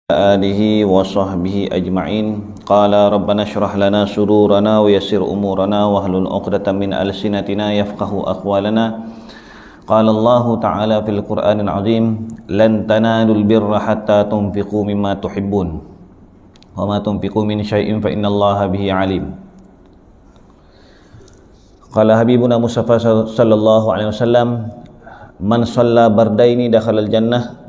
آله وصحبه أجمعين قال ربنا اشرح لنا صدورنا ويسر أمورنا واحلل عقدة من ألسنتنا يفقه أقوالنا قال الله تعالى في القرآن العظيم لن تنالوا البر حتى تنفقوا مما تحبون وما تنفقوا من شيء فإن الله به عليم قال حبيبنا مصطفى صلى الله عليه وسلم من صلى بردين دخل الجنة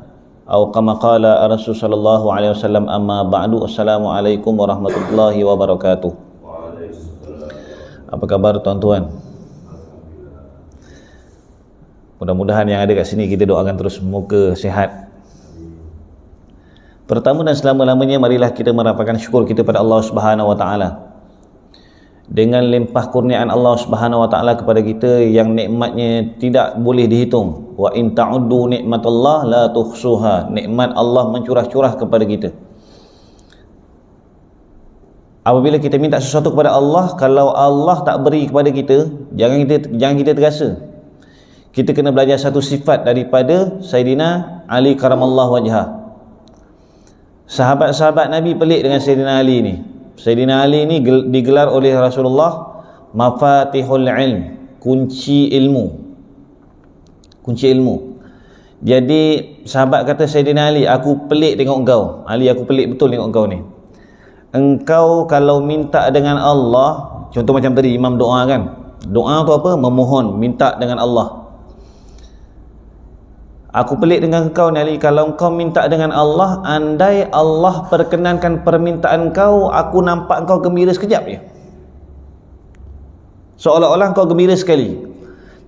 atau kama qala Rasul sallallahu alaihi wasallam amma ba'du. Assalamualaikum warahmatullahi wabarakatuh. Apa kabar tuan-tuan? Mudah-mudahan yang ada kat sini kita doakan terus semoga sihat. Pertama dan selama-lamanya marilah kita merapatkan syukur kita pada Allah Subhanahu wa taala. Dengan limpah kurniaan Allah Subhanahu wa taala kepada kita yang nikmatnya tidak boleh dihitung. Wa in ta'uddu nikmatallah la tuhsuha. Nikmat Allah mencurah-curah kepada kita. Apabila kita minta sesuatu kepada Allah, kalau Allah tak beri kepada kita, jangan kita terasa. Kita kena belajar satu sifat daripada Sayyidina Ali karamallahu wajhah. Sahabat-sahabat Nabi pelik dengan Sayyidina Ali ni. Sayyidina Ali ni digelar oleh Rasulullah Mafatihul Ilm, kunci ilmu. Jadi sahabat kata Sayyidina Ali, aku pelik tengok engkau. Ali, aku pelik betul tengok engkau ni. Engkau kalau minta dengan Allah, contoh macam tadi imam doa kan. Doa tu apa? Memohon, minta dengan Allah. Aku pelik dengan kau ni Ali, kalau kau minta dengan Allah, andai Allah perkenankan permintaan kau, aku nampak kau gembira sekejap je, seolah-olah kau gembira sekali.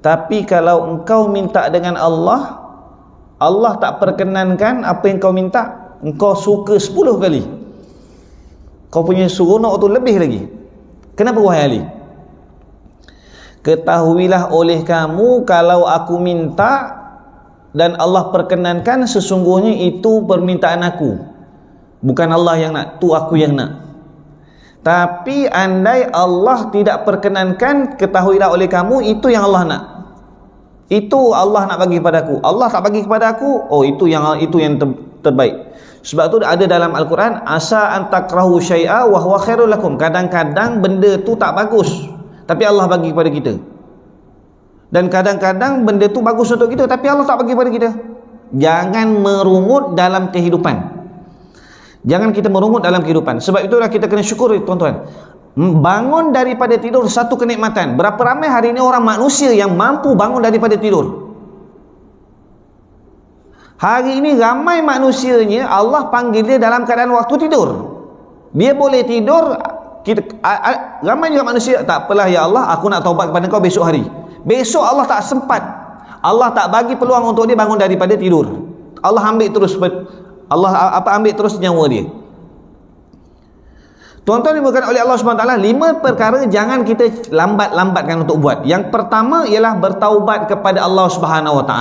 Tapi kalau engkau minta dengan Allah, Allah tak perkenankan apa yang kau minta, engkau suka 10 kali. Kau punya seronok tu lebih lagi. Kenapa wahai Ali? Ketahuilah oleh kamu, kalau aku minta dan Allah perkenankan, sesungguhnya itu permintaan aku, bukan Allah yang nak, tu aku yang nak. Tapi andai Allah tidak perkenankan, ketahuilah oleh kamu, itu yang Allah nak, itu Allah nak bagi kepada aku. Allah tak bagi kepada aku, oh itu yang terbaik. Sebab tu ada dalam Al-Quran, asa antakrahu syai'a wa huwa khairul lakum. Kadang-kadang benda tu tak bagus, tapi Allah bagi kepada kita. Dan kadang-kadang benda tu bagus untuk kita, tapi Allah tak bagi pada kita. Jangan merungut dalam kehidupan. Jangan kita merungut dalam kehidupan. Sebab itulah kita kena syukur, tuan-tuan. Bangun daripada tidur satu kenikmatan. Berapa ramai hari ini orang manusia yang mampu bangun daripada tidur? Hari ini ramai manusianya Allah panggil dia dalam keadaan waktu tidur. Dia boleh tidur. Ramai juga manusia, tak apalah ya Allah, aku nak taubat kepada kau besok hari. Besok Allah tak sempat, Allah tak bagi peluang untuk dia bangun daripada tidur. Allah ambil terus nyawa dia. Tuan-tuan dimuliakan oleh Allah SWT, 5 perkara jangan kita lambatkan untuk buat. Yang pertama ialah bertaubat kepada Allah SWT.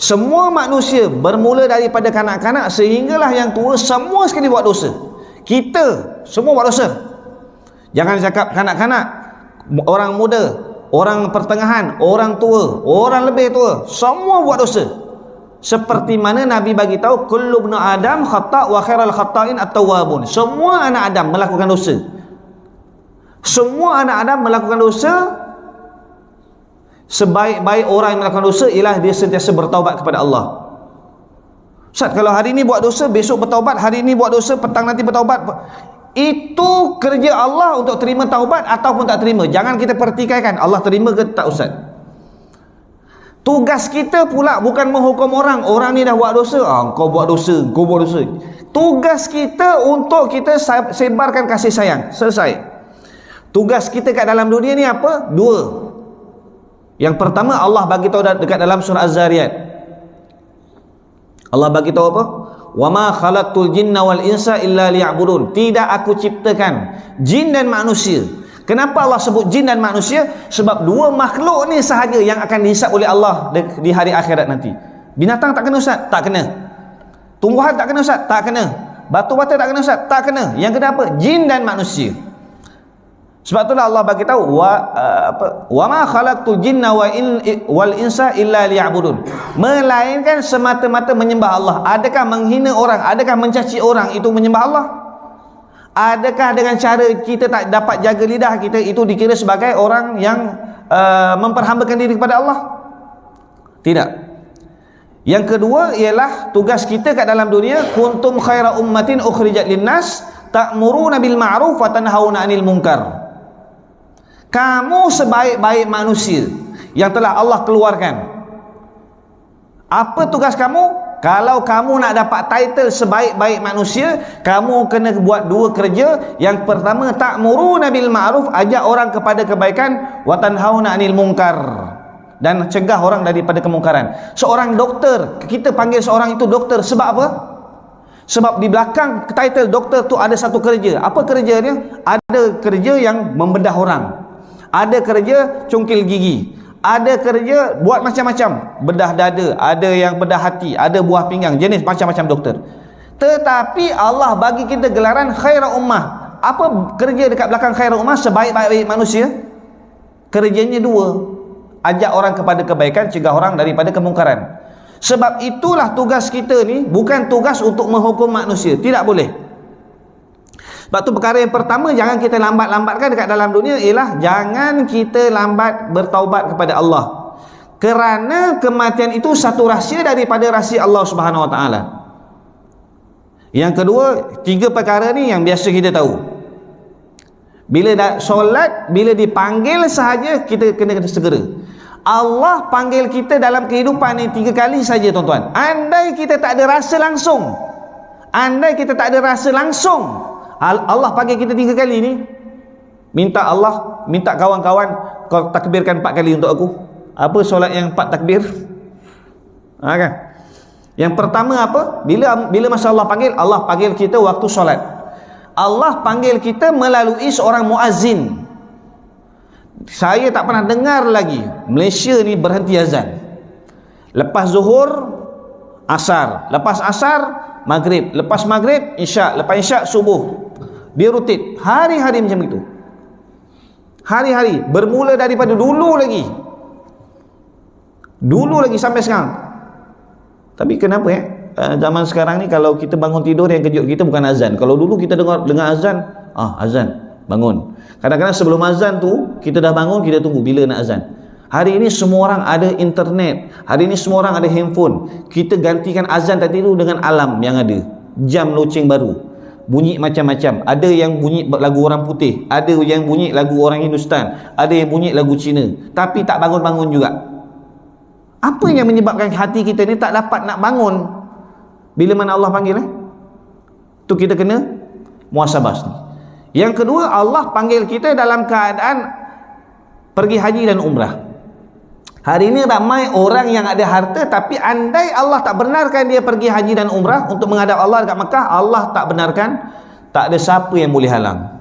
Semua manusia bermula daripada kanak-kanak sehinggalah yang tua, semua sekali buat dosa. Kita semua buat dosa. Jangan cakap kanak-kanak, orang muda, orang pertengahan, orang tua, orang lebih tua, semua buat dosa. Seperti mana Nabi bagi tahu, kullu ibnu Adam khata' wa khairal khata'in at-tawwabun. Semua anak Adam melakukan dosa. Semua anak Adam melakukan dosa. Sebaik-baik orang yang melakukan dosa ialah dia sentiasa bertaubat kepada Allah. Ustaz, kalau hari ini buat dosa, besok bertaubat, hari ini buat dosa, petang nanti bertaubat. Itu kerja Allah untuk terima taubat ataupun tak terima. Jangan kita pertikaikan Allah terima ke tak, Ustaz. Tugas kita pula bukan menghukum orang. Orang ni dah buat dosa, kau buat dosa. Tugas kita untuk kita sebarkan kasih sayang. Selesai. Tugas kita kat dalam dunia ni apa? 2. Yang pertama, Allah bagi tahu dekat dalam surah Az-Zariyat. Allah bagi tahu apa? Wa ma khalaqtul jinna wal insa illa liya'budun. Tidak aku ciptakan jin dan manusia. Kenapa Allah sebut jin dan manusia? Sebab 2 makhluk ni sahaja yang akan dihisap oleh Allah di hari akhirat nanti. Binatang tak kena, Ustaz? Tak kena. Tumbuhan tak kena, Ustaz? Tak kena. Batu bata tak kena, Ustaz? Tak kena. Yang kena apa? Jin dan manusia. Sebab itulah Allah bagi tahu wa ma khalaqtul jinna wal insa illa liya'budun. Melainkan semata-mata menyembah Allah. Adakah menghina orang, adakah mencaci orang itu menyembah Allah? Adakah dengan cara kita tak dapat jaga lidah kita itu dikira sebagai orang yang memperhambakan diri kepada Allah? Tidak. Yang kedua ialah tugas kita kat dalam dunia, kuntum khaira ummatin ukhrijat linnas ta'muruna bil ma'ruf wa tanhauna 'anil munkar. Kamu sebaik-baik manusia yang telah Allah keluarkan. Apa tugas kamu? Kalau kamu nak dapat title sebaik-baik manusia, kamu kena buat dua kerja. Yang pertama, ta'muruna bil ma'ruf, ajak orang kepada kebaikan, wa tanhauna 'anil munkar, dan cegah orang daripada kemungkaran. Seorang doktor, kita panggil seorang itu doktor sebab apa? Sebab di belakang title doktor tu ada satu kerja. Apa kerja dia? Ada kerja yang membedah orang, ada kerja cungkil gigi, ada kerja buat macam-macam, bedah dada, ada yang bedah hati, ada buah pinggang, jenis macam-macam doktor. Tetapi Allah bagi kita gelaran khairul ummah. Apa kerja dekat belakang khairul ummah? Sebaik-baik manusia. Kerjanya dua, ajak orang kepada kebaikan, cegah orang daripada kemungkaran. Sebab itulah tugas kita ni, bukan tugas untuk menghukum manusia. Tidak boleh. Sebab tu perkara yang pertama, jangan kita lambat-lambatkan dekat dalam dunia ialah jangan kita lambat bertaubat kepada Allah. Kerana kematian itu satu rahsia daripada rahsia Allah Subhanahu Wa Taala. Yang kedua, tiga perkara ni yang biasa kita tahu. Bila dah solat, bila dipanggil sahaja kita kena segera. Allah panggil kita dalam kehidupan ni 3 kali saja, tuan-tuan. Andai kita tak ada rasa langsung, andai kita tak ada rasa langsung, Allah panggil kita 3 kali ni, minta kawan-kawan kau takbirkan 4 kali untuk aku. Apa solat yang 4 takbir? Kan? Yang pertama apa? Bila masa Allah panggil kita waktu solat. Allah panggil kita melalui seorang muazzin. Saya tak pernah dengar lagi Malaysia ni berhenti azan. Lepas zuhur, asar, lepas asar, maghrib, lepas maghrib, isyak, lepas isyak, subuh. Dia rutin hari-hari macam itu. Hari-hari, bermula daripada dulu lagi sampai sekarang. Tapi kenapa zaman sekarang ni kalau kita bangun tidur, yang kejut kita bukan azan. Kalau dulu kita dengar azan, azan, bangun. Kadang-kadang sebelum azan tu kita dah bangun, kita tunggu bila nak azan. Hari ini semua orang ada internet, hari ini semua orang ada handphone. Kita gantikan azan tadi tu dengan alam yang ada, jam loceng baru, bunyi macam-macam. Ada yang bunyi lagu orang putih, ada yang bunyi lagu orang Hindustan, ada yang bunyi lagu Cina, tapi tak bangun-bangun juga. Apa yang menyebabkan hati kita ni tak dapat nak bangun bila mana Allah panggil? Tu kita kena muhasabah ni. Yang kedua, Allah panggil kita dalam keadaan pergi haji dan umrah. Hari ini ramai orang yang ada harta, tapi andai Allah tak benarkan dia pergi haji dan umrah untuk menghadap Allah dekat Mekah, Allah tak benarkan, tak ada siapa yang boleh halang.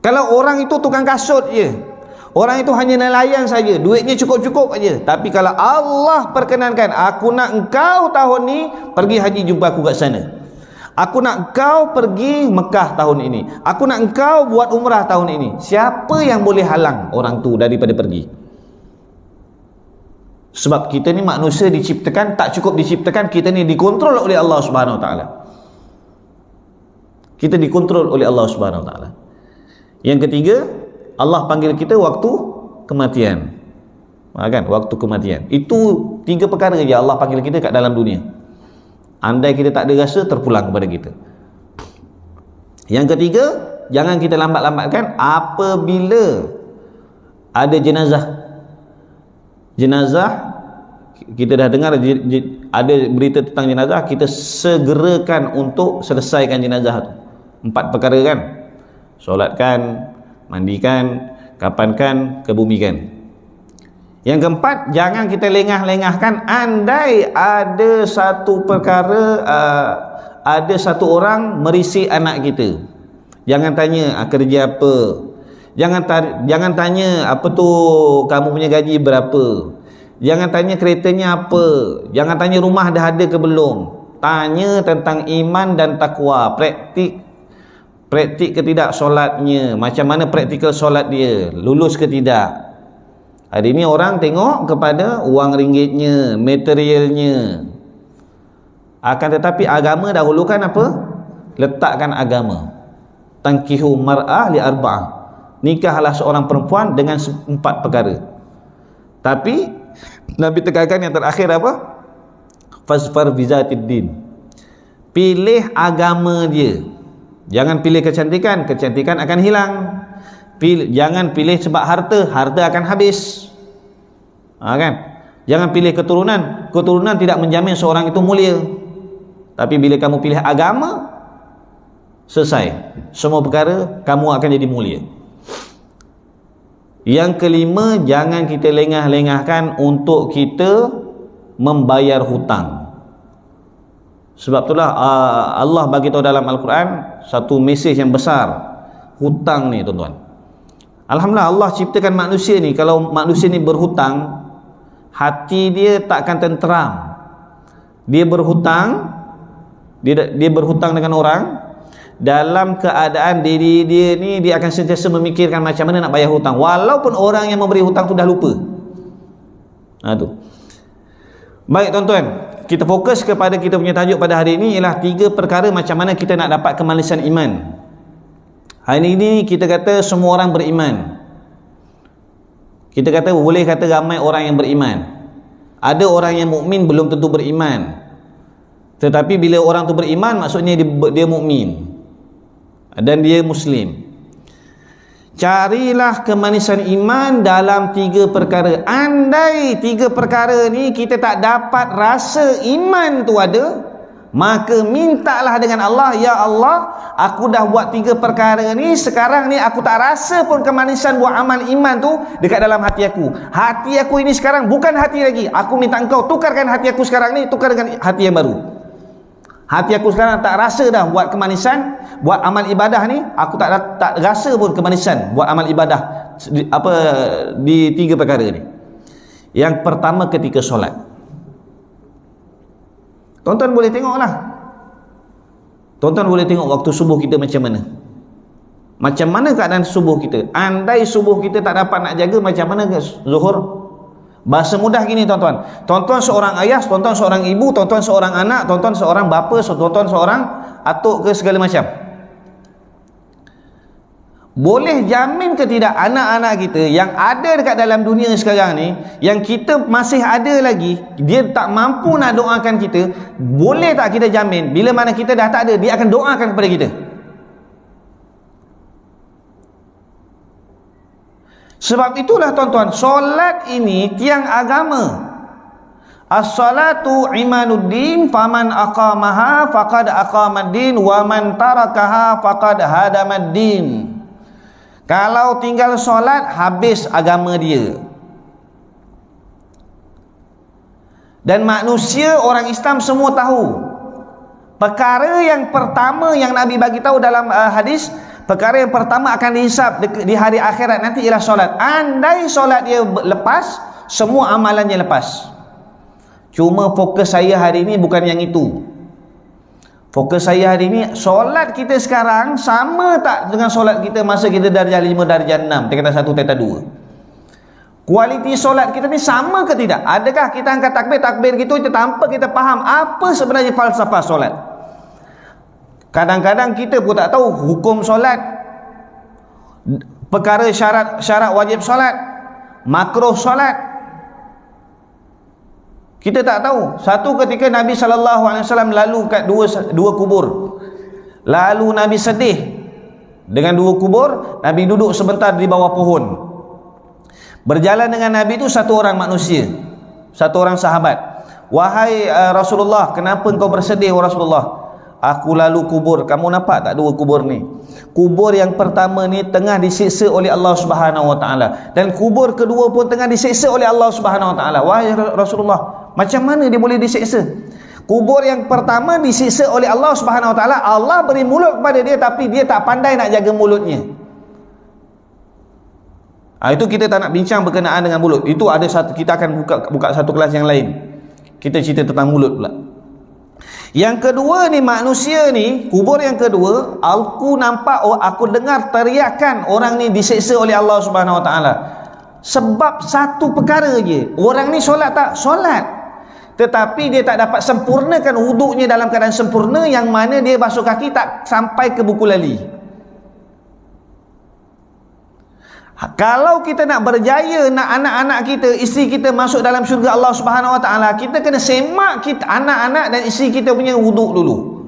Kalau orang itu tukang kasut je, orang itu hanya nelayan saja, duitnya cukup-cukup aja, tapi kalau Allah perkenankan, aku nak engkau tahun ni pergi haji jumpa aku kat sana, aku nak engkau pergi Mekah tahun ini, aku nak engkau buat umrah tahun ini, siapa yang boleh halang orang tu daripada pergi? Sebab kita ni manusia diciptakan, tak cukup diciptakan, kita ni dikontrol oleh Allah Subhanahu Wa Taala. Kita dikontrol oleh Allah Subhanahu Wa Taala. Yang ketiga, Allah panggil kita waktu kematian. Kan? Waktu kematian. Itu 3 perkara saja Allah panggil kita kat dalam dunia. Andai kita tak ada rasa, terpulang kepada kita. Yang ketiga, jangan kita lambat-lambatkan apabila ada jenazah. Jenazah, kita dah dengar ada berita tentang jenazah, kita segerakan untuk selesaikan jenazah tu. 4 perkara kan? Solatkan, mandikan, kapankan, kebumikan. Yang keempat, jangan kita lengah-lengahkan andai ada satu perkara, ada satu orang merisik anak kita. Jangan tanya kerja apa. Jangan tanya apa tu kamu punya gaji berapa. Jangan tanya keretanya apa. Jangan tanya rumah dah ada ke belum. Tanya tentang iman dan takwa, praktik ke tidak solatnya, macam mana praktikal solat dia, lulus ke tidak. Hari ini orang tengok kepada wang ringgitnya, materialnya. Akan tetapi agama dahulukan apa? Letakkan agama. Tankihu mar'ah li arba'ah. Nikahlah seorang perempuan dengan 4 perkara. Tapi Nabi tekankan yang terakhir apa? Fasfar bizatid din. Pilih agama dia. Jangan pilih kecantikan, kecantikan akan hilang. Jangan pilih sebab harta, harta akan habis. Kan? Jangan pilih keturunan, keturunan tidak menjamin seorang itu mulia. Tapi bila kamu pilih agama, selesai. Semua perkara kamu akan jadi mulia. Yang kelima, jangan kita lengah-lengahkan untuk kita membayar hutang. Sebab itulah Allah bagi tahu dalam Al-Quran satu mesej yang besar, hutang ni tuan-tuan. Alhamdulillah Allah ciptakan manusia ni, kalau manusia ni berhutang, hati dia takkan tenteram. Dia berhutang, dia berhutang dengan orang, dalam keadaan diri dia ni dia akan sentiasa memikirkan macam mana nak bayar hutang, walaupun orang yang memberi hutang tu dah lupa. Tu. Baik tuan-tuan, kita fokus kepada kita punya tajuk pada hari ini ialah 3 perkara macam mana kita nak dapat kemanisan iman. Hari ini kita kata semua orang beriman. Kita kata boleh kata ramai orang yang beriman. Ada orang yang mukmin belum tentu beriman. Tetapi bila orang tu beriman, maksudnya dia mukmin dan dia muslim. Carilah kemanisan iman dalam 3 perkara. Andai 3 perkara ni kita tak dapat rasa iman tu ada, maka mintalah dengan Allah, ya Allah, aku dah buat 3 perkara ni, sekarang ni aku tak rasa pun kemanisan buat amal iman tu dekat dalam hati aku. Hati aku ini sekarang bukan hati lagi. Aku minta engkau tukarkan hati aku sekarang ni, tukar dengan hati yang baru. Hati aku sekarang tak rasa dah buat kemanisan, buat amal ibadah ni, aku tak rasa pun kemanisan buat amal ibadah di 3 perkara ni. Yang pertama ketika solat. Tuan-tuan boleh tengoklah. Tuan-tuan boleh tengok waktu subuh kita macam mana. Macam mana keadaan subuh kita? Andai subuh kita tak dapat nak jaga, macam mana ke zuhur? Bahasa mudah gini tuan-tuan. Tuan-tuan seorang ayah, tuan-tuan seorang ibu, tuan-tuan seorang anak, tuan-tuan seorang bapa, tuan-tuan seorang atuk ke segala macam. Boleh jamin ke tidak anak-anak kita yang ada dekat dalam dunia sekarang ni, yang kita masih ada lagi, dia tak mampu nak doakan kita, boleh tak kita jamin bila mana kita dah tak ada, dia akan doakan kepada kita? Sebab itulah tuan-tuan, solat ini tiang agama. As-salatu imanuddin, faman aqamaha faqad aqamaddin, wa man tarakaha faqad hadamaddin. Kalau tinggal solat, habis agama dia. Dan manusia, orang Islam semua tahu, perkara yang pertama yang Nabi bagi tahu dalam hadis, perkara yang pertama akan dihisap di hari akhirat nanti ialah solat. Andai solat dia lepas, semua amalannya lepas. Cuma fokus saya hari ini bukan yang itu. Fokus saya hari ini, solat kita sekarang sama tak dengan solat kita masa kita darjah 5, darjah 6, tingkatan 1, tingkatan 2? Kualiti solat kita ni sama ke tidak? Adakah kita angkat takbir gitu tanpa kita faham apa sebenarnya falsafah solat? Kadang-kadang kita pun tak tahu hukum solat, perkara syarat wajib solat, makruh solat. Kita tak tahu. Satu ketika Nabi SAW lalu kat dua kubur. Lalu Nabi sedih dengan 2 kubur. Nabi duduk sebentar di bawah pohon. Berjalan dengan Nabi itu satu orang manusia, satu orang sahabat. Wahai Rasulullah, kenapa engkau bersedih wahai Rasulullah? Aku lalu kubur. Kamu nampak tak 2 kubur ni? Kubur yang pertama ni tengah disiksa oleh Allah Subhanahu Wa Taala, dan kubur kedua pun tengah disiksa oleh Allah Subhanahu Wa Taala. Wahai Rasulullah, macam mana dia boleh disiksa? Kubur yang pertama disiksa oleh Allah Subhanahu Wa Taala. Allah beri mulut kepada dia, tapi dia tak pandai nak jaga mulutnya. Itu kita tak nak bincang berkenaan dengan mulut. Itu ada satu, kita akan buka satu kelas yang lain. Kita cerita tentang mulut pula. Yang kedua ni, manusia ni, kubur yang kedua, aku nampak, aku dengar teriakan orang ni diseksa oleh Allah Subhanahu Wa Taala. Sebab satu perkara je, orang ni solat tak? Solat, tetapi dia tak dapat sempurnakan wuduknya dalam keadaan sempurna, yang mana dia basuh kaki tak sampai ke buku lali. Kalau kita nak berjaya, nak anak-anak kita, isteri kita masuk dalam syurga Allah Subhanahu Wa Taala, kita kena semak kita, anak-anak dan isteri kita punya wuduk dulu.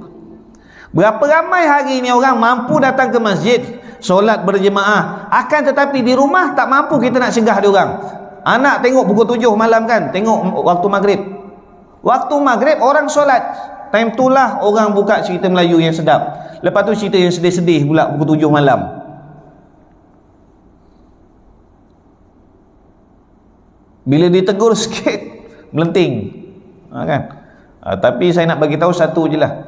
Berapa ramai hari ini orang mampu datang ke masjid, solat berjemaah, akan tetapi di rumah tak mampu kita nak singgah dia orang. Anak tengok pukul 7 malam kan, tengok waktu maghrib. Waktu maghrib orang solat, time itulah orang buka cerita Melayu yang sedap. Lepas tu cerita yang sedih-sedih pula pukul 7 malam. Bila ditegur sikit, melenting, kan? Tapi saya nak bagi tahu satu je lah.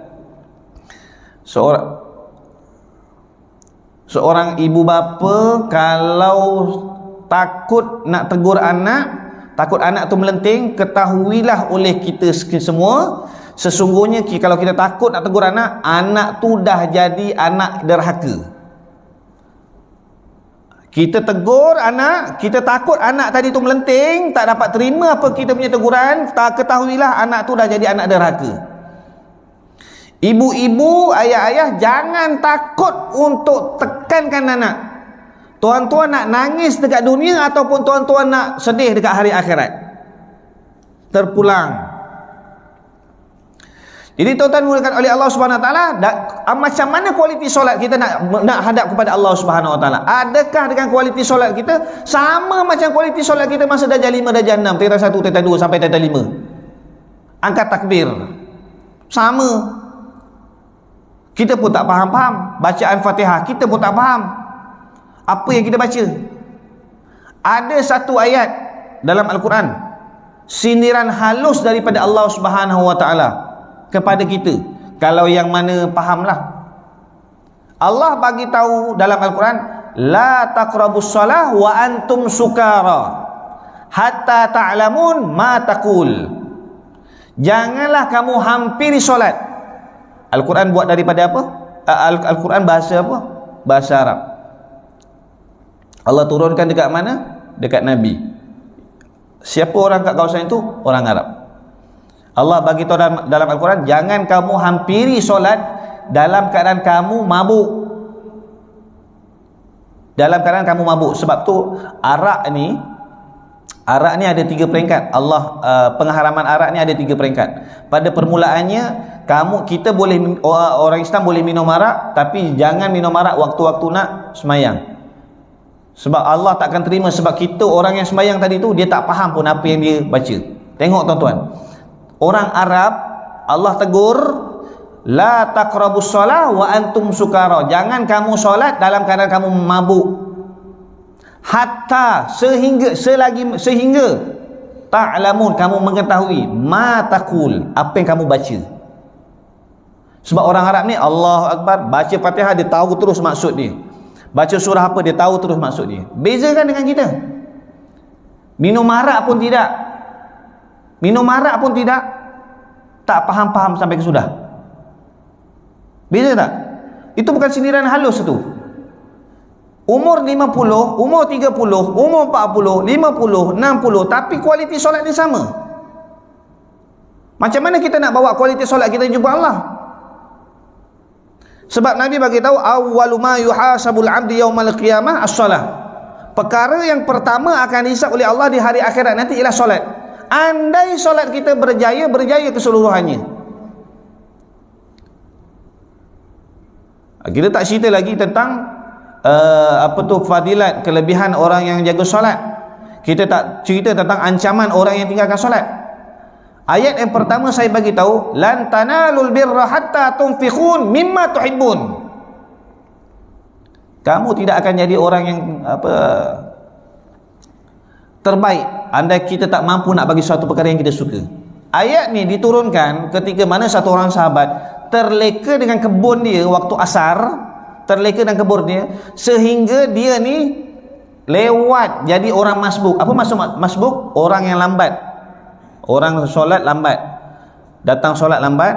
Seorang ibu bapa kalau takut nak tegur anak, takut anak tu melenting, ketahuilah oleh kita semua, sesungguhnya kalau kita takut nak tegur anak, anak tu dah jadi anak derhaka. Kita tegur anak, kita takut anak tadi tu melenting, tak dapat terima apa kita punya teguran, tak ketahuilah anak tu dah jadi anak derhaka. Ibu-ibu, ayah-ayah, jangan takut untuk tekankan anak. Tuan-tuan nak nangis dekat dunia ataupun tuan-tuan nak sedih dekat hari akhirat, terpulang. Jadi tuan-tuan dimulakan oleh Allah Subhanahu Wa Taala, macam mana kualiti solat kita nak hadap kepada Allah Subhanahu Wa Taala? Adakah dengan kualiti solat kita sama macam kualiti solat kita masa darjah 5, darjah 6, tingkatan 1, tingkatan 2 sampai tingkatan 5? Angkat takbir sama. Kita pun tak faham-faham bacaan Fatihah, kita pun tak faham apa yang kita baca. Ada satu ayat dalam Al-Quran, sindiran halus daripada Allah Subhanahu Wa Taala kepada kita, kalau yang mana fahamlah. Allah bagi tahu dalam Al-Quran, la taqrabus salah wa antum sukara hatta ta'lamun ma taqul. Janganlah kamu hampiri solat. Al-Quran buat daripada apa? Al-Quran bahasa apa? Bahasa Arab. Allah turunkan dekat mana? Dekat Nabi. Siapa orang kat kawasan itu? Orang Arab. Allah bagi tahu dalam Al-Quran, jangan kamu hampiri solat dalam keadaan kamu mabuk. Dalam keadaan kamu mabuk. Sebab tu arak ni ada 3 peringkat. Allah pengharaman arak ni ada 3 peringkat. Pada permulaannya kita boleh, orang Islam boleh minum arak, tapi jangan minum arak waktu-waktu nak semayang. Sebab Allah tak akan terima, sebab kita orang yang semayang tadi tu dia tak faham pun apa yang dia baca. Tengok tuan-tuan, orang Arab Allah tegur, la taqrabus salah wa antum sukara. Jangan kamu solat dalam keadaan kamu mabuk. Hatta sehingga ta'lamun, kamu mengetahui ma taqul, apa yang kamu baca. Sebab orang Arab ni Allahu Akbar, baca Fatihah dia tahu terus maksud dia, baca surah apa dia tahu terus maksud dia. Bezakan dengan kita, minum arak pun tidak, tak faham-faham sampai ke sudah. Beza tak? Itu bukan sindiran halus tu. Umur 50, umur 30, umur 40, 50, 60, tapi kualiti solat dia sama. Macam mana kita nak bawa kualiti solat kita jumpa Allah? Sebab Nabi bagi tahu, awwalu ma yuhasabul 'abdi yaumal qiyamah as-salah. Perkara yang pertama akan dihisab oleh Allah di hari akhirat nanti ialah solat. Andai solat kita berjaya keseluruhannya. Kita tak cerita lagi tentang fadilat, kelebihan orang yang jaga solat. Kita tak cerita tentang ancaman orang yang tinggalkan solat. Ayat yang pertama saya bagi tahu, lan tanalul birra hatta tunfiqun mimma tuhibbun. Kamu tidak akan jadi orang yang terbaik andai kita tak mampu nak bagi suatu perkara yang kita suka. Ayat ni diturunkan ketika mana satu orang sahabat terleka dengan kebun dia waktu asar, terleka dengan kebun dia sehingga dia ni lewat jadi orang masbuk. Apa maksud masbuk? Orang yang lambat. Orang solat lambat, datang solat lambat.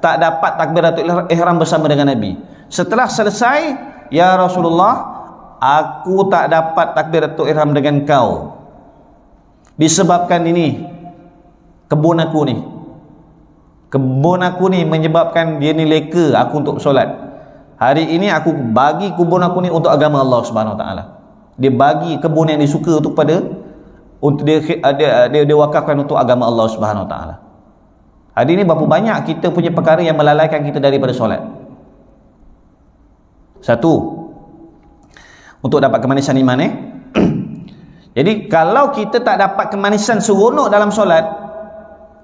tak dapat takbiratul ihram bersama dengan Nabi. Setelah selesai, ya Rasulullah, aku tak dapat takbiratul ihram dengan kau disebabkan ini, kebun aku ni menyebabkan dia ni leka aku untuk solat. Hari ini aku bagi kebun aku ni untuk agama Allah Subhanahu Wa Taala. Dia bagi kebun yang disuka untuk dia wakafkan untuk agama Allah Subhanahu Wa Taala. Hari ini berapa banyak kita punya perkara yang melalaikan kita daripada solat. Satu, untuk dapat kemanisan iman Jadi kalau kita tak dapat kemanisan seronok dalam solat,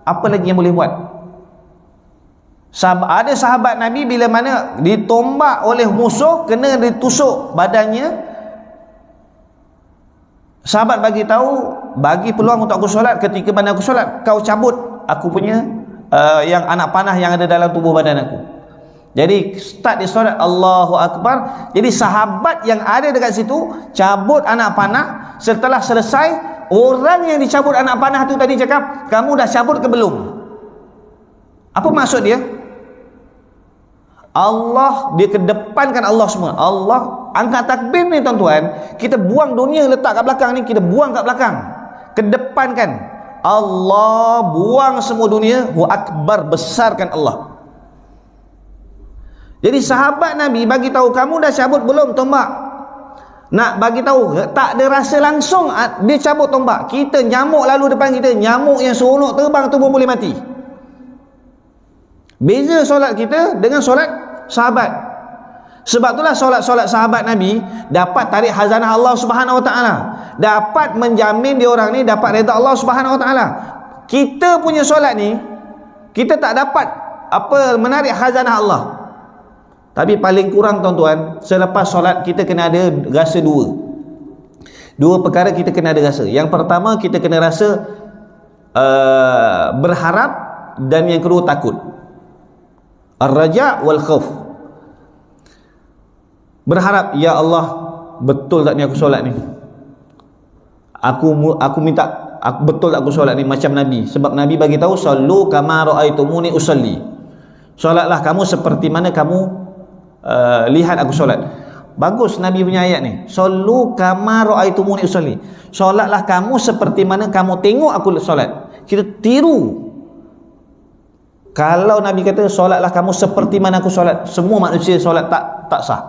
apa lagi yang boleh buat? Ada sahabat Nabi bila mana ditombak oleh musuh, kena ditusuk badannya, sahabat bagi peluang untuk aku solat. Ketika mana aku solat, kau cabut aku punya yang anak panah yang ada dalam tubuh badan aku. Jadi start di solat, Allahu Akbar. Jadi sahabat yang ada dekat situ cabut anak panah. Setelah selesai, orang yang dicabut anak panah tu tadi cakap, kamu dah cabut ke belum? Apa maksud dia? Allah, dia kedepankan Allah semua. Allah angkat takbir ni tuan-tuan, kita buang dunia letak kat belakang ni, kita buang kat belakang, kedepankan Allah, buang semua dunia, Allahu Akbar, besarkan Allah. Jadi sahabat Nabi bagi tahu, kamu dah cabut belum tombak? Nak bagi tahu, tak ada rasa langsung dia cabut tombak. Kita nyamuk lalu depan kita, nyamuk yang seronok terbang tu pun boleh mati. Beza solat kita dengan solat sahabat. Sebab itulah solat-solat sahabat Nabi dapat tarik khazanah Allah Subhanahu Wa Taala, dapat menjamin dia orang ni dapat redha Allah Subhanahu Wa Taala. Kita punya solat ni kita tak dapat menarik khazanah Allah. Tapi paling kurang tuan-tuan, selepas solat kita kena ada rasa dua perkara kita kena ada rasa. Yang pertama, kita kena rasa berharap, dan yang kedua takut. Ar-raja wal khauf. Berharap, ya Allah, betul tak ni aku solat ni? Aku minta, betul tak aku solat ni macam Nabi? Sebab Nabi bagi tahu, sallu kama raaitumuni usalli. Solatlah kamu seperti mana kamu lihat aku solat. Bagus Nabi punya ayat ni. Sallu kama raaitumuni usalli. Solatlah kamu seperti mana kamu tengok aku solat. Kita tiru. Kalau Nabi kata solatlah kamu seperti mana aku solat, semua manusia solat tak sah.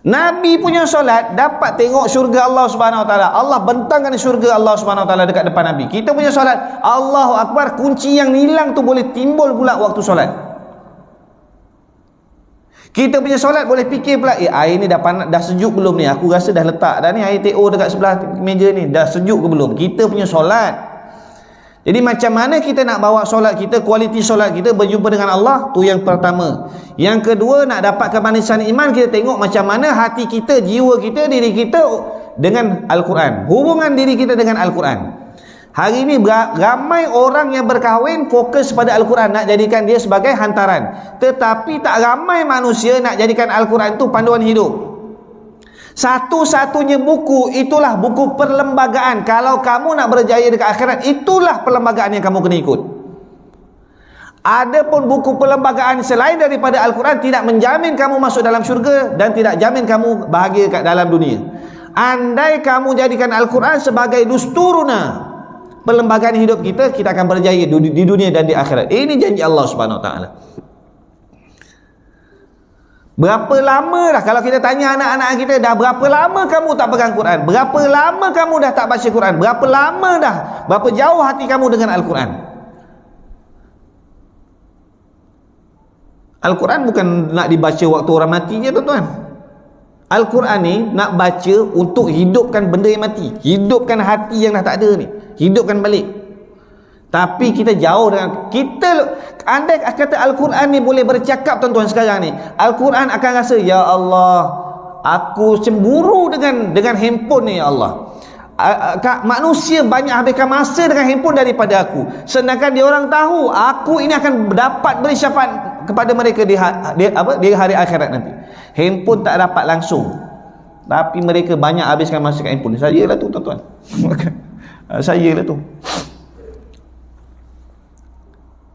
Nabi punya solat dapat tengok syurga Allah Subhanahu Wa Taala. Allah bentangkan syurga Allah Subhanahu Wa Taala dekat depan Nabi. Kita punya solat, Allahu Akbar, kunci yang hilang tu boleh timbul pula waktu solat. Kita punya solat boleh fikir pula, air ni dah panas, dah sejuk belum ni? Aku rasa dah letak dah ni air TO dekat sebelah meja ni, dah sejuk ke belum? Kita punya solat. Jadi macam mana kita nak bawa solat kita, kualiti solat kita berjumpa dengan Allah, tu yang pertama. Yang kedua, nak dapat kemanisan iman, kita tengok macam mana hati kita, jiwa kita, diri kita dengan Al-Quran, hubungan diri kita dengan Al-Quran. Hari ini ramai orang yang berkahwin fokus pada Al-Quran, nak jadikan dia sebagai hantaran. Tetapi tak ramai manusia nak jadikan Al-Quran itu panduan hidup. Satu-satunya buku, itulah buku perlembagaan. Kalau kamu nak berjaya dekat akhirat, itulah perlembagaan yang kamu kena ikut. Adapun buku perlembagaan selain daripada Al-Quran tidak menjamin kamu masuk dalam syurga dan tidak jamin kamu bahagia kat dalam dunia. Andai kamu jadikan Al-Quran sebagai dusturuna, perlembagaan hidup kita, kita akan berjaya di dunia dan di akhirat. Ini janji Allah Subhanahu Wa Taala. Berapa lama dah, kalau kita tanya anak-anak kita, dah berapa lama kamu tak pegang Quran? Berapa lama kamu dah tak baca Quran? Berapa lama dah? Berapa jauh hati kamu dengan Al-Quran? Al-Quran bukan nak dibaca waktu orang mati je tuan-tuan. Al-Quran ni nak baca untuk hidupkan benda yang mati, hidupkan hati yang dah tak ada ni, hidupkan balik. Tapi kita jauh dengan kita. Andai kata Al-Quran ni boleh bercakap tuan-tuan sekarang ni, Al-Quran akan rasa, ya Allah, aku cemburu dengan handphone ni, ya Allah. Manusia banyak habiskan masa dengan handphone daripada aku, sedangkan dia orang tahu aku ini akan dapat beri syafaat kepada mereka di hari akhirat nanti. Handphone tak dapat langsung, tapi mereka banyak habiskan masa kat handphone. Sajalah tu tuan-tuan. Sajalah tu.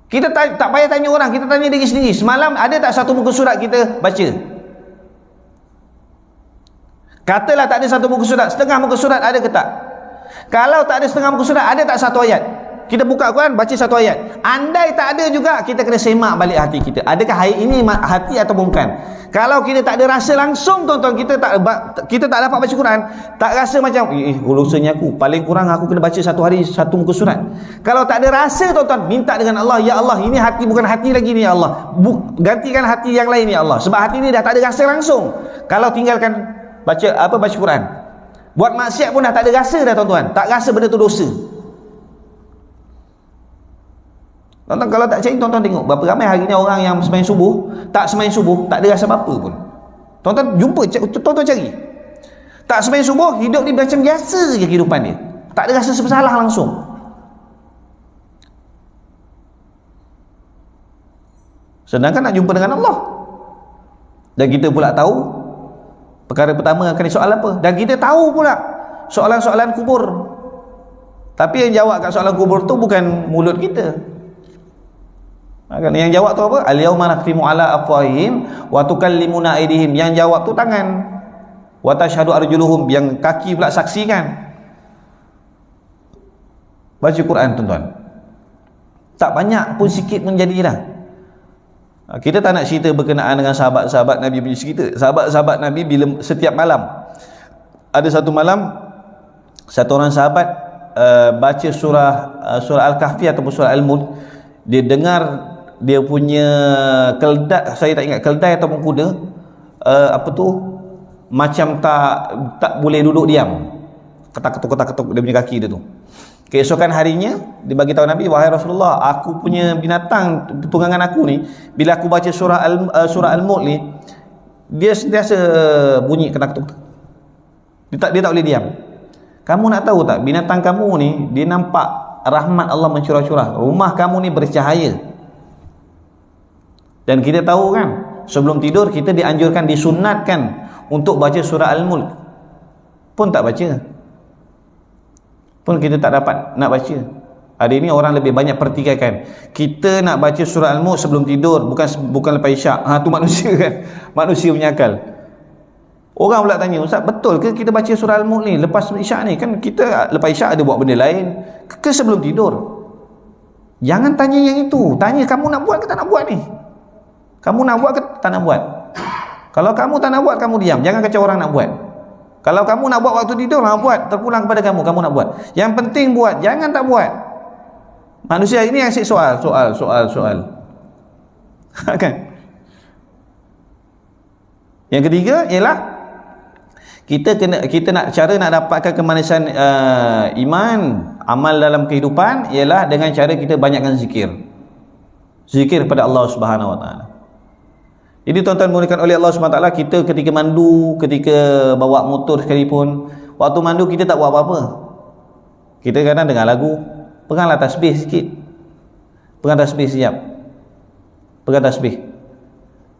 Kita tak payah tanya orang, kita tanya diri sendiri. Semalam ada tak satu muka surat kita baca? Katalah tak ada satu muka surat, setengah muka surat ada ke tak? Kalau tak ada setengah muka surat, ada tak satu ayat? Kita buka Quran, baca satu ayat. Andai tak ada juga, kita kena semak balik hati kita. Adakah hari ini hati atau bukan? Kalau kita tak ada rasa langsung, tuan-tuan, kita tak dapat baca Quran, tak rasa macam dosanya aku, paling kurang aku kena baca satu hari satu muka surat. Kalau tak ada rasa, tuan-tuan, minta dengan Allah, ya Allah, ini hati bukan hati lagi ni, ya Allah, gantikan hati yang lain, ya Allah, sebab hati ni dah tak ada rasa langsung. Kalau tinggalkan baca Quran, buat maksiat pun dah tak ada rasa dah, tuan-tuan, tak rasa benda tu dosa. Tuan-tuan, kalau tak cari, tuan-tuan tengok berapa ramai hari ni orang yang sembahyang subuh, tak sembahyang subuh, tak ada rasa apa-apa pun. Tuan-tuan jumpa, tuan-tuan cari. Tak sembahyang subuh, hidup dia macam biasa je kehidupan dia. Tak ada rasa bersalah langsung. Sedangkan nak jumpa dengan Allah. Dan kita pula tahu perkara pertama akan disoal apa. Dan kita tahu pula soalan-soalan kubur. Tapi yang jawab kat soalan kubur tu bukan mulut kita. Yang jawab tu apa? Al-yauma nakhtimu ala afwahihim wa tukallimuna aydihim. Yang jawab tu tangan. Wa tashhadu arjuluhum. Yang kaki pula saksikan. Baca Quran, tuan-tuan. Tak banyak pun, sikit pun jadilah. Kita tak nak cerita berkenaan dengan sahabat-sahabat Nabi punya cerita. Sahabat-sahabat Nabi bila setiap malam, ada satu malam satu orang sahabat baca surah Al-Kahfi ataupun surah Al-Mulk. Dia dengar dia punya keldai, saya tak ingat keldai ataupun kuda, macam tak boleh duduk diam, ketak-ketuk dia punya kaki dia tu. Keesokan harinya dia bagi tahu Nabi, wahai Rasulullah, aku punya binatang tunggangan aku ni, bila aku baca surah Al-Mulk ni, dia sentiasa bunyi ketak-ketuk. Dia tak boleh diam. Kamu nak tahu tak, binatang kamu ni dia nampak rahmat Allah mencurah-curah. Rumah kamu ni bercahaya. Dan kita tahu kan, sebelum tidur kita dianjurkan, disunatkan untuk baca surah Al-Mulk. Pun tak baca. Pun kita tak dapat nak baca. Hari ini orang lebih banyak pertikaikan. Kita nak baca surah Al-Mulk sebelum tidur, bukan lepas isyak. Tu manusia kan. Manusia punya akal. Orang pula tanya, Ustaz, betul ke kita baca surah Al-Mulk ni lepas isyak ni? Kan kita lepas isyak ada buat benda lain. Ke sebelum tidur? Jangan tanya yang itu. Tanya kamu nak buat ke tak nak buat ni? Kamu nak buat ke tak nak buat? Kalau kamu tak nak buat, kamu diam. Jangan kacau orang nak buat. Kalau kamu nak buat waktu tidur, buat. Terpulang kepada kamu nak buat. Yang penting buat. Jangan tak buat. Manusia ini asyik soal. Kan? Yang ketiga ialah kita nak cara nak dapatkan kemanisan iman, amal dalam kehidupan ialah dengan cara kita banyakkan zikir. Zikir kepada Allah Subhanahu Wa Taala. Jadi tuan-tuan dimulakan oleh Allah SWT, kita ketika mandu, ketika bawa motor sekalipun, waktu mandu kita tak buat apa-apa. Kita kadang dengar lagu, peganglah tasbih sikit. Pegang tasbih siap. Pegang tasbih.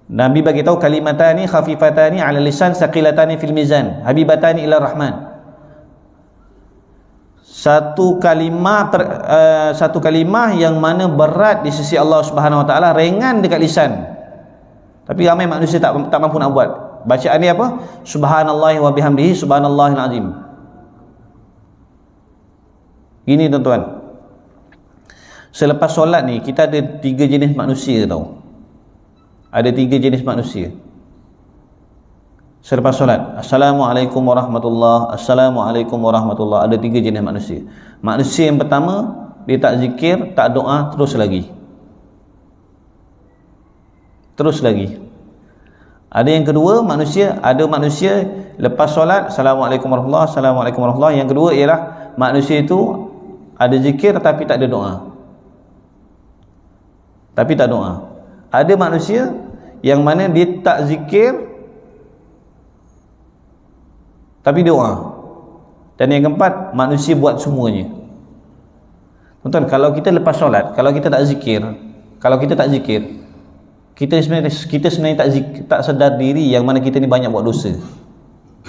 Nabi bagi tahu kalimatani khafifatani 'ala lisan saqilatani fil mizan habibatani ila rahman. Satu kalimah yang mana berat di sisi Allah Subhanahu Wa Taala, ringan dekat lisan. Tapi ramai manusia tak mampu nak buat. Bacaan dia apa? Subhanallah wa bihamdihi subhanallahil azim. Gini tuan-tuan. Selepas solat ni kita ada 3 jenis manusia tau. Ada 3 jenis manusia. Selepas solat, Assalamualaikum warahmatullahi, Assalamualaikum warahmatullahi. Ada 3 jenis manusia. Manusia yang pertama, dia tak zikir, tak doa, terus lagi. Ada yang kedua, ada manusia lepas solat, Assalamualaikum warahmatullahi, Assalamualaikum warahmatullahi. Yang kedua ialah manusia itu ada zikir tapi tak ada doa. Ada manusia yang mana dia tak zikir tapi doa. Dan yang keempat, manusia buat semuanya. Tuan-tuan, kalau kita lepas solat, kalau kita tak zikir, kita sebenarnya tak sedar diri yang mana kita ni banyak buat dosa.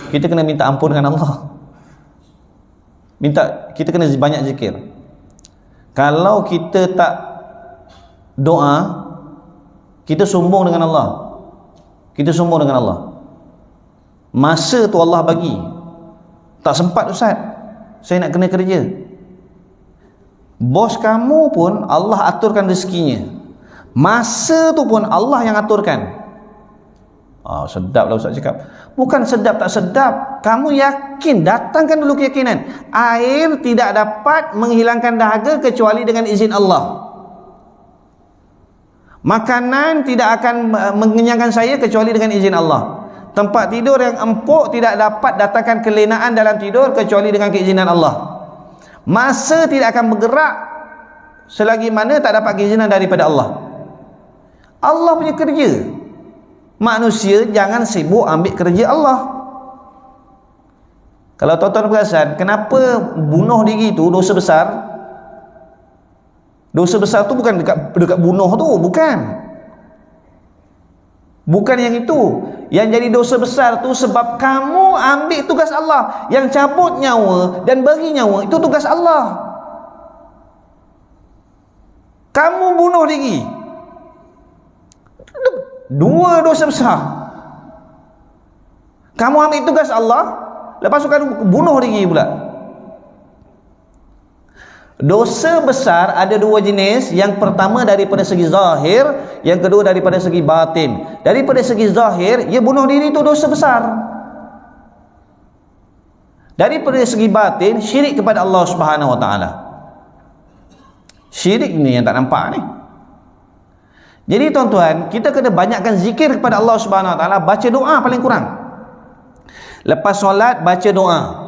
Kita kena minta ampun dengan Allah. Kita kena banyak zikir. Kalau kita tak doa, kita sombong dengan Allah. Kita sombong dengan Allah. Masa tu Allah bagi, tak sempat Ustaz, saya nak kena kerja. Bos kamu pun Allah aturkan rezekinya, masa tu pun Allah yang aturkan. Sedap lah Ustaz cakap. Bukan sedap tak sedap, kamu yakin, datangkan dulu keyakinan. Air tidak dapat menghilangkan dahaga kecuali dengan izin Allah. Makanan tidak akan mengenyangkan saya kecuali dengan izin Allah. Tempat tidur yang empuk tidak dapat datangkan kelenaan dalam tidur kecuali dengan keizinan Allah. Masa tidak akan bergerak selagi mana tak dapat keizinan daripada Allah. Allah punya kerja. Manusia jangan sibuk ambil kerja Allah. Kalau tuan-tuan perasan, kenapa bunuh diri itu dosa besar? Dosa besar tu bukan dekat bunuh tu, bukan. Bukan yang itu. Yang jadi dosa besar tu sebab kamu ambil tugas Allah. Yang cabut nyawa dan bagi nyawa itu tugas Allah. Kamu bunuh diri, dua dosa besar. Kamu ambil tugas Allah, lepas tu kamu bunuh diri pula. Dosa besar ada dua jenis. Yang pertama daripada segi zahir, yang kedua daripada segi batin. Daripada segi zahir, ia bunuh diri itu dosa besar. Daripada segi batin, syirik kepada Allah Subhanahu Wa Taala. Syirik ni yang tak nampak ni. Jadi tuan-tuan, kita kena banyakkan zikir kepada Allah Subhanahu Wa Taala, baca doa paling kurang. Lepas solat baca doa.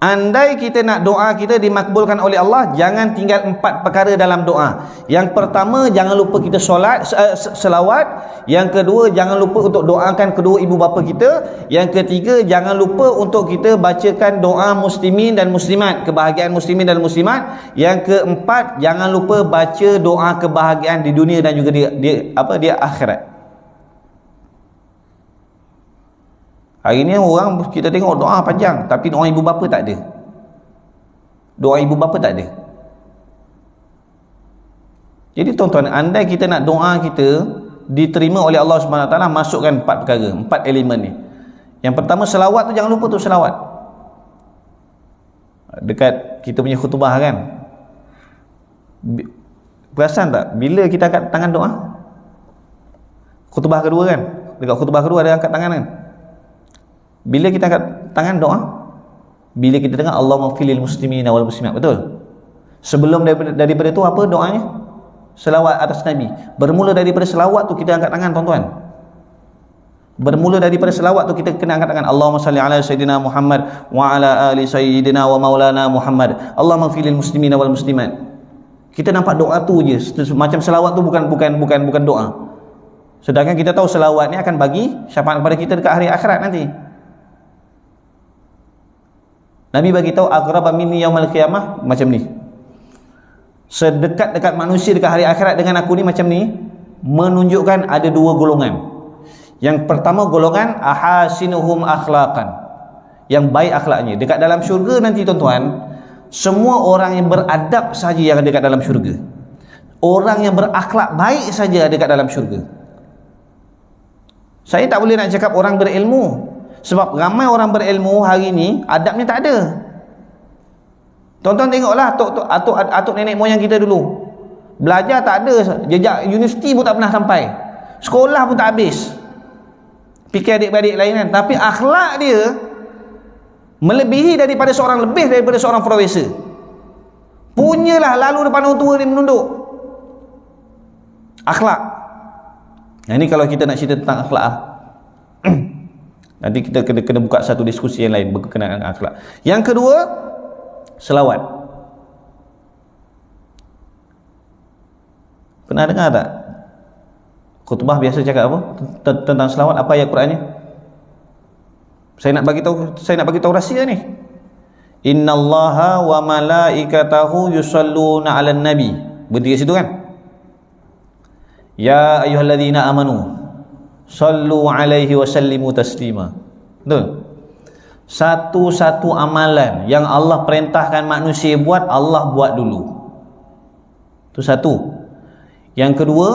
Andai kita nak doa kita dimakbulkan oleh Allah, jangan tinggal 4 perkara dalam doa. Yang pertama, jangan lupa kita solat, selawat. Yang kedua, jangan lupa untuk doakan kedua ibu bapa kita. Yang ketiga, jangan lupa untuk kita bacakan doa muslimin dan muslimat, kebahagiaan muslimin dan muslimat. Yang keempat, jangan lupa baca doa kebahagiaan di dunia dan juga di akhirat. Hari ni orang kita tengok doa panjang, tapi doa ibu bapa tak ada. Doa ibu bapa tak ada. Jadi tuan-tuan, andai kita nak doa kita diterima oleh Allah Subhanahu Wa Taala, masukkan 4 perkara, 4 elemen ni. Yang pertama, selawat tu jangan lupa tu selawat. Dekat kita punya khutbah kan, perasan tak bila kita angkat tangan doa? Khutbah kedua kan, dekat khutbah kedua ada angkat tangan kan. Bila kita angkat tangan doa, bila kita dengar Allahumma filil muslimin wal muslimat, betul? Sebelum daripada tu apa doanya? Selawat atas Nabi. Bermula daripada selawat tu kita angkat tangan tuan-tuan. Bermula daripada selawat tu kita kena angkat tangan. Allahumma salli ala sayyidina Muhammad wa ala ali sayyidina wa maulana Muhammad. Allahumma filil muslimin wal muslimat. Kita nampak doa tu je, macam selawat tu bukan doa. Sedangkan kita tahu selawat ni akan bagi syafaat kepada kita dekat hari akhirat nanti. Nabi bagi tahu aqraba minni yaumal qiyamah macam ni. Sedekat-dekat manusia dekat hari akhirat dengan aku ni macam ni, menunjukkan ada dua golongan. Yang pertama golongan ahasinuhum akhlaqan, yang baik akhlaknya. Dekat dalam syurga nanti tuan-tuan, semua orang yang beradab saja yang dekat dalam syurga. Orang yang berakhlak baik saja dekat dalam syurga. Saya tak boleh nak cakap orang berilmu, sebab ramai orang berilmu hari ni adabnya tak ada. Tuan-tuan tengoklah atuk nenek moyang kita dulu. Belajar tak ada, jejak universiti pun tak pernah sampai. Sekolah pun tak habis. Fikir adik-beradik lain kan, tapi akhlak dia melebihi daripada seorang profesor. Punyalah lalu depan orang tua dia menunduk. Akhlak. Nah, ini kalau kita nak cerita tentang akhlak. Nanti kita kena buka satu diskusi yang lain berkenaan dengan akhlak. Yang kedua, selawat. Pernah dengar tak? Khutbah biasa cakap apa? Tentang selawat, apa ayat Qurannya? Saya nak bagi tahu rahsia ni. Innallaha wa malaikatahu yusalluna 'alan nabi. Berhenti kat situ kan? Ya ayyuhalladzina amanu sallu alaihi wa sallimu taslima. Betul? Satu-satu amalan yang Allah perintahkan manusia buat, Allah buat dulu. Itu satu. Yang kedua,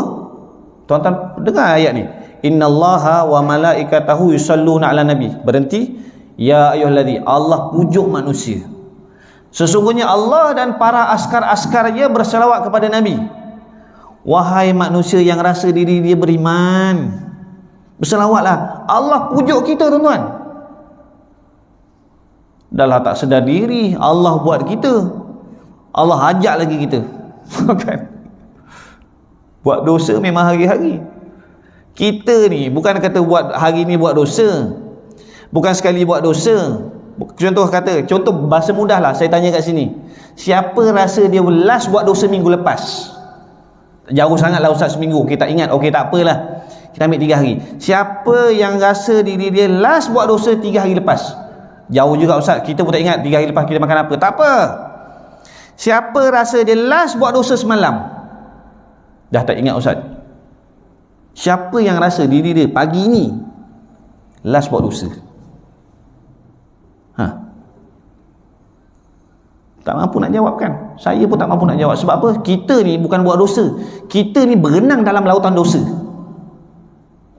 tuan-tuan dengar ayat ni. Innallaha wa malaikatahu yusalluna ala nabi. Berhenti. Ya ayyuhalladzi, Allah pujuk manusia. Sesungguhnya Allah dan para askar-askarnya berselawat kepada Nabi. Wahai manusia yang rasa diri dia beriman, berselawatlah. Allah pujuk kita, tuan-tuan. Dah lah tak sedar diri, Allah buat kita, Allah ajak lagi kita. Kan? Buat dosa memang hari-hari. Kita ni bukan kata buat hari ni buat dosa, bukan sekali buat dosa. Contoh bahasa mudah lah, saya tanya kat sini, siapa rasa dia last buat dosa minggu lepas? Jauh sangat lah Ustaz, seminggu kita tak ingat, okey tak apalah, kita ambil 3 hari. Siapa yang rasa diri dia last buat dosa 3 hari lepas? Jauh juga Ustaz, kita pun tak ingat 3 hari lepas kita makan apa. Tak apa. Siapa rasa dia last buat dosa semalam? Dah tak ingat Ustaz. Siapa yang rasa diri dia pagi ni last buat dosa? Tak mampu nak jawab kan? Saya pun tak mampu nak jawab. Sebab apa? Kita ni bukan buat dosa, kita ni berenang dalam lautan dosa.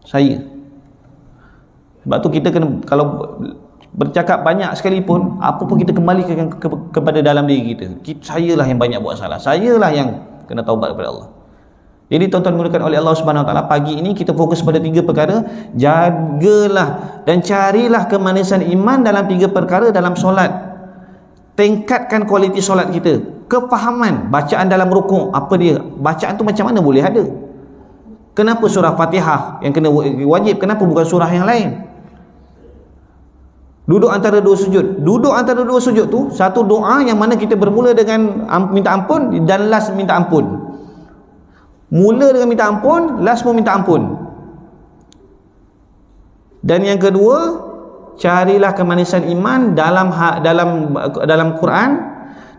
Saya. Sebab tu kita kena, kalau bercakap banyak sekalipun, apa pun kita kembali kepada dalam diri kita. Sayalah yang banyak buat salah, sayalah yang kena taubat kepada Allah. Jadi tuan-tuan dimulakan oleh Allah Subhanahu Wa Taala, pagi ini kita fokus pada 3 perkara. Jagalah dan carilah kemanisan iman dalam 3 perkara dalam solat. Tingkatkan kualiti solat kita. Kefahaman bacaan dalam rukuk, apa dia? Bacaan tu macam mana boleh ada? Kenapa surah Fatihah yang kena wajib? Kenapa bukan surah yang lain? Duduk antara 2 sujud. Duduk antara 2 sujud tu satu doa yang mana kita bermula dengan minta ampun dan last minta ampun. Mula dengan minta ampun, last pun minta ampun. Dan yang kedua, carilah kemanisan iman dalam Quran.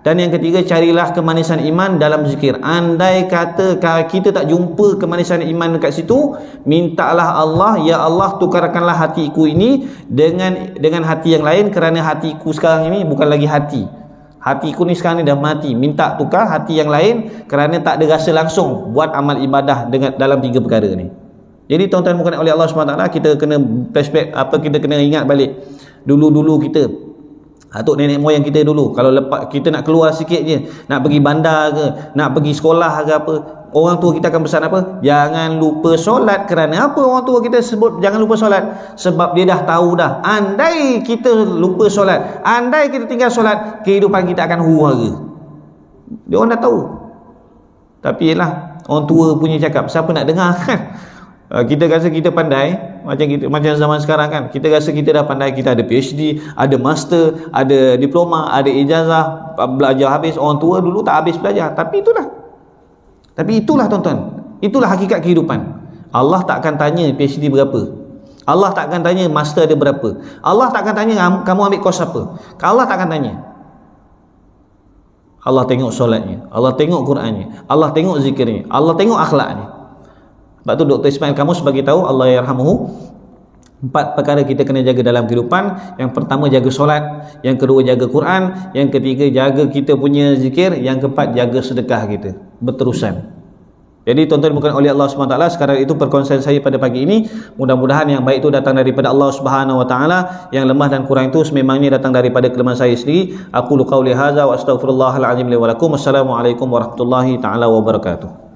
Dan yang ketiga, carilah kemanisan iman dalam zikir. Andai kata kita tak jumpa kemanisan iman dekat situ, mintalah Allah, ya Allah tukarkanlah hatiku ini dengan hati yang lain, kerana hatiku sekarang ini bukan lagi hati. Hatiku ni sekarang ni dah mati. Minta tukar hati yang lain kerana tak ada rasa langsung buat amal ibadah dengan dalam 3 perkara ni. Jadi tuan-tuan bukan oleh Allah SWT, kita kena flashback, kita kena ingat balik dulu-dulu kita, atuk nenek moyang kita dulu, kalau lepas kita nak keluar sikit je, nak pergi bandar ke, nak pergi sekolah ke apa, orang tua kita akan pesan apa? Jangan lupa solat. Kerana apa orang tua kita sebut jangan lupa solat? Sebab dia dah tahu dah, andai kita lupa solat, andai kita tinggal solat, kehidupan kita akan huru-hara. Dia orang dah tahu. Tapi yelah, orang tua punya cakap, siapa nak dengar kan? Kita rasa kita pandai, macam zaman sekarang kan, kita rasa kita dah pandai, kita ada PhD, ada master, ada diploma, ada ijazah, belajar habis. Orang tua dulu tak habis belajar. Tapi itulah tuan-tuan, itulah hakikat kehidupan. Allah tak akan tanya PhD berapa, Allah tak akan tanya master ada berapa, Allah tak akan tanya kamu ambil kos apa. Allah tak akan tanya. Allah tengok solatnya, Allah tengok Qurannya, Allah tengok zikirnya, Allah tengok akhlaknya. Sebab tu Dr. Ismail Kamus bagi tahu, Allah yarhamuhu, 4 perkara kita kena jaga dalam kehidupan. Yang pertama jaga solat, yang kedua jaga Quran, yang ketiga jaga kita punya zikir, yang keempat jaga sedekah kita berterusan. Jadi tuan-tuan bukan oleh Allah SWT, sekarang itu perkongsian saya pada pagi ini. Mudah-mudahan yang baik itu datang daripada Allah Subhanahu Wa Taala, yang lemah dan kurang itu sememangnya datang daripada kelemahan saya sendiri. Aqulu qauli hadza wa astaghfirullahal azim li wa lakum. Wassalamualaikum warahmatullahi taala wabarakatuh.